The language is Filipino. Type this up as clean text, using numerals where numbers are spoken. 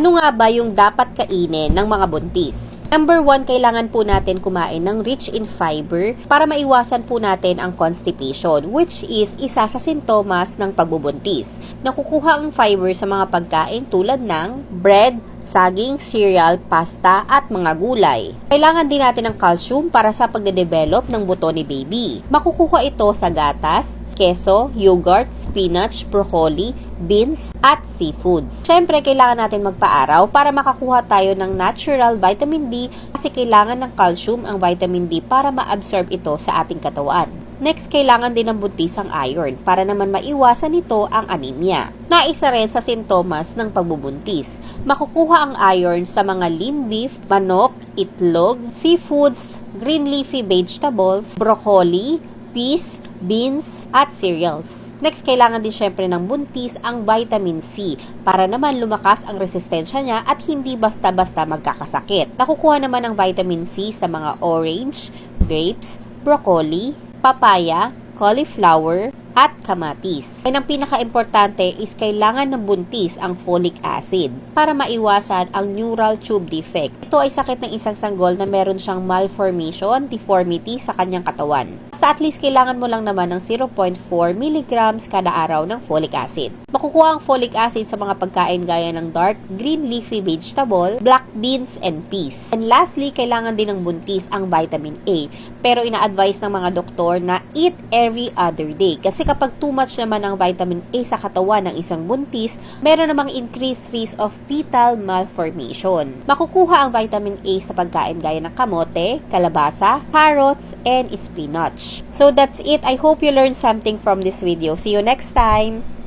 Ano nga ba yung dapat kainin ng mga buntis? Number 1, kailangan po natin kumain ng rich in fiber para maiwasan po natin ang constipation, which is isa sa sintomas ng pagbubuntis. Nakukuha ang fiber sa mga pagkain tulad ng bread, saging, cereal, pasta, at mga gulay. Kailangan din natin ng calcium para sa pagde-develop ng buto ni baby. Makukuha ito sa gatas, keso, yogurt, spinach, broccoli, beans, at seafoods. Siyempre, kailangan natin magpa-araw para makakuha tayo ng natural vitamin D kasi kailangan ng calcium ang vitamin D para ma-absorb ito sa ating katawan. Next, kailangan din ng buntis ang iron para naman maiwasan nito ang anemia, na isa rin sa sintomas ng pagbubuntis. Makukuha ang iron sa mga lean beef, manok, itlog, seafoods, green leafy vegetables, broccoli, peas, beans, at cereals. Next, kailangan din syempre ng buntis ang vitamin C para naman lumakas ang resistensya niya at hindi basta-basta magkakasakit. Nakukuha naman ang vitamin C sa mga orange, grapes, broccoli, papaya, cauliflower, at kamatis. And ang pinaka-importante is kailangan ng buntis ang folic acid para maiwasan ang neural tube defect. Ito ay sakit ng isang sanggol na meron siyang malformation, deformity sa kanyang katawan. Basta at least kailangan mo lang naman ng 0.4 mg kada araw ng folic acid. Makukuha ang folic acid sa mga pagkain gaya ng dark green leafy vegetable, black beans, and peas. And lastly, kailangan din ng buntis ang vitamin A. Pero ina-advise ng mga doktor na eat every other day. Kasi kapag too much naman ang vitamin A sa katawan ng isang buntis, meron namang increased risk of fetal malformation. Makukuha ang vitamin A sa pagkain gaya ng kamote, kalabasa, carrots, and spinach. So that's it. I hope you learned something from this video. See you next time!